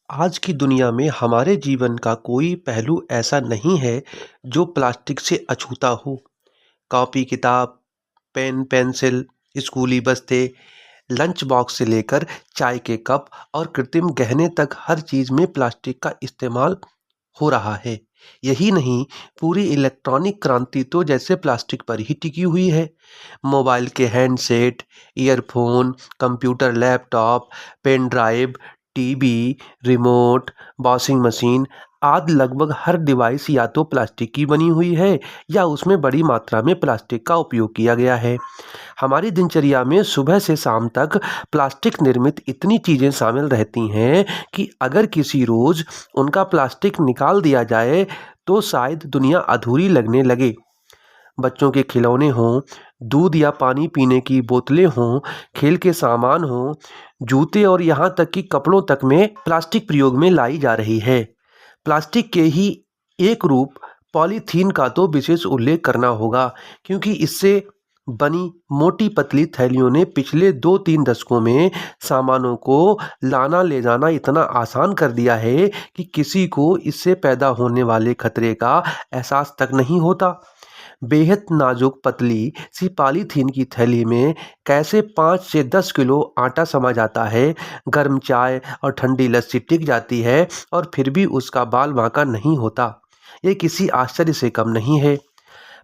आज की दुनिया में हमारे जीवन का कोई पहलू ऐसा नहीं है जो प्लास्टिक से अछूता हो। कॉपी किताब, पेन पेंसिल, स्कूली बस्ते, लंच बॉक्स से लेकर चाय के कप और कृत्रिम गहने तक हर चीज में प्लास्टिक का इस्तेमाल हो रहा है। यही नहीं, पूरी इलेक्ट्रॉनिक क्रांति तो जैसे प्लास्टिक पर ही टिकी हुई है। मोबाइल के handset, earphone, computer laptop, pen drive, TV, remote, washing machine आदि लगभग हर डिवाइस या तो प्लास्टिक की बनी हुई है या उसमें बड़ी मात्रा में प्लास्टिक का उपयोग किया गया है। हमारी दिनचर्या में सुबह से शाम तक प्लास्टिक निर्मित इतनी चीज़ें शामिल रहती हैं कि अगर किसी रोज़ उनका प्लास्टिक निकाल दिया जाए तो शायद दुनिया अधूरी लगने लगे। बच्चों के खिलौने हों, दूध या पानी पीने की बोतलें हों, खेल के सामान हों, जूते और यहाँ तक कि कपड़ों तक में प्लास्टिक प्रयोग में लाई जा रही है। प्लास्टिक के ही एक रूप पॉलीथीन का तो विशेष उल्लेख करना होगा, क्योंकि इससे बनी मोटी पतली थैलियों ने पिछले 2-3 दशकों में सामानों को लाना ले जाना इतना आसान कर दिया है कि किसी को इससे पैदा होने वाले खतरे का एहसास तक नहीं होता। बेहद नाजुक पतली सी पॉलीथीन की थैली में कैसे 5 से 10 किलो आटा समा जाता है, गर्म चाय और ठंडी लस्सी टिक जाती है और फिर भी उसका बाल बांका नहीं होता। ये किसी आश्चर्य से कम नहीं है।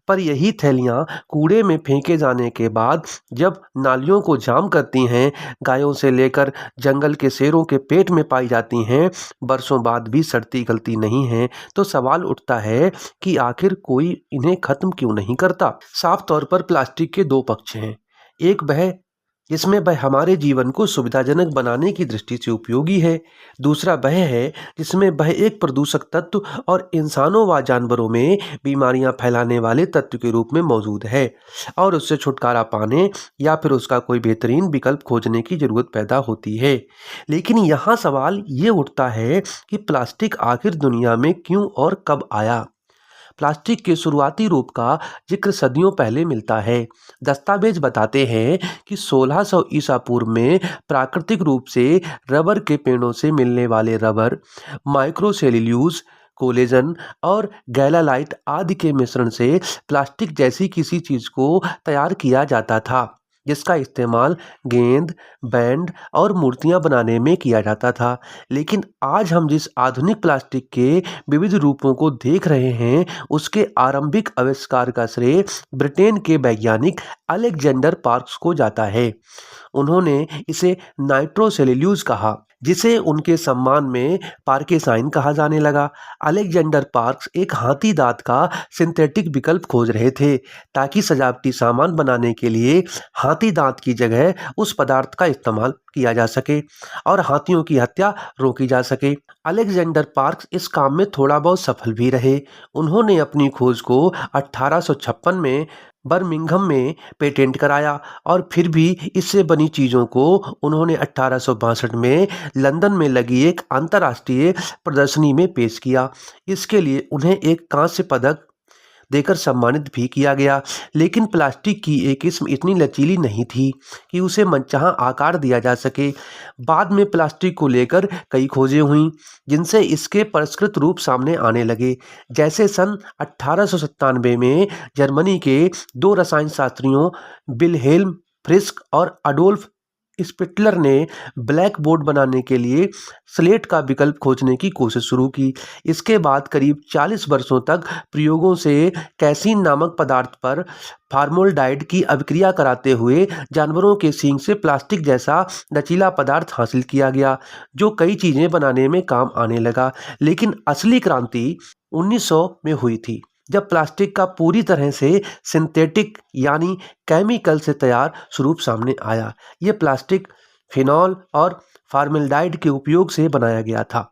पर यही थैलियाँ कूड़े में फेंके जाने के बाद जब नालियों को जाम करती हैं, गायों से लेकर जंगल के शेरों के पेट में पाई जाती हैं, बरसों बाद भी सड़ती गलती नहीं है, तो सवाल उठता है कि आखिर कोई इन्हें खत्म क्यों नहीं करता। साफ तौर पर प्लास्टिक के दो पक्ष हैं। एक वह जिसमें वह हमारे जीवन को सुविधाजनक बनाने की दृष्टि से उपयोगी है। दूसरा वह है जिसमें वह एक प्रदूषक तत्व और इंसानों व जानवरों में बीमारियां फैलाने वाले तत्व के रूप में मौजूद है और उससे छुटकारा पाने या फिर उसका कोई बेहतरीन विकल्प खोजने की जरूरत पैदा होती है। लेकिन यहाँ सवाल ये उठता है कि प्लास्टिक आखिर दुनिया में क्यों और कब आया। प्लास्टिक के शुरुआती रूप का जिक्र सदियों पहले मिलता है। दस्तावेज बताते हैं कि 1600 ईसा पूर्व में प्राकृतिक रूप से रबर के पेड़ों से मिलने वाले रबर, माइक्रोसेल्यूलोज, कोलेजन और गैलालाइट आदि के मिश्रण से प्लास्टिक जैसी किसी चीज को तैयार किया जाता था, जिसका इस्तेमाल गेंद, बैंड और मूर्तियां बनाने में किया जाता था। लेकिन आज हम जिस आधुनिक प्लास्टिक के विविध रूपों को देख रहे हैं, उसके आरंभिक आविष्कार का श्रेय ब्रिटेन के वैज्ञानिक अलेक्जेंडर पार्क्स को जाता है। उन्होंने इसे नाइट्रोसेल्यूलोज कहा, जिसे उनके सम्मान में पार्केसाइन कहा जाने लगा। अलेक्जेंडर पार्क्स एक हाथी दांत का सिंथेटिक विकल्प खोज रहे थे ताकि सजावटी सामान बनाने के लिए हाथी दांत की जगह उस पदार्थ का इस्तेमाल किया जा सके और हाथियों की हत्या रोकी जा सके। अलेक्जेंडर पार्क्स इस काम में थोड़ा बहुत सफल भी रहे। उन्होंने अपनी खोज को 1856 में बर्मिंघम में पेटेंट कराया और फिर भी इससे बनी चीज़ों को उन्होंने 1862 में लंदन में लगी एक अंतर्राष्ट्रीय प्रदर्शनी में पेश किया। इसके लिए उन्हें एक कांस्य पदक देकर सम्मानित भी किया गया। लेकिन प्लास्टिक की एक किस्म इतनी लचीली नहीं थी कि उसे मनचाहा आकार दिया जा सके। बाद में प्लास्टिक को लेकर कई खोजें हुईं, जिनसे इसके परिष्कृत रूप सामने आने लगे। जैसे सन 1897 में जर्मनी के दो रसायन शास्त्रियों विल्हेल्म फ्रिस्क और अडोल्फ स्पिटलर ने ब्लैक बोर्ड बनाने के लिए स्लेट का विकल्प खोजने की कोशिश शुरू की। इसके बाद करीब 40 वर्षों तक प्रयोगों से कैसीन नामक पदार्थ पर फार्मोल्डाइड की अभिक्रिया कराते हुए जानवरों के सींग से प्लास्टिक जैसा लचीला पदार्थ हासिल किया गया, जो कई चीज़ें बनाने में काम आने लगा। लेकिन असली क्रांति 1900 में हुई थी, जब प्लास्टिक का पूरी तरह से सिंथेटिक यानी केमिकल से तैयार स्वरूप सामने आया। ये प्लास्टिक फिनॉल और फार्मेल्डिहाइड के उपयोग से बनाया गया था।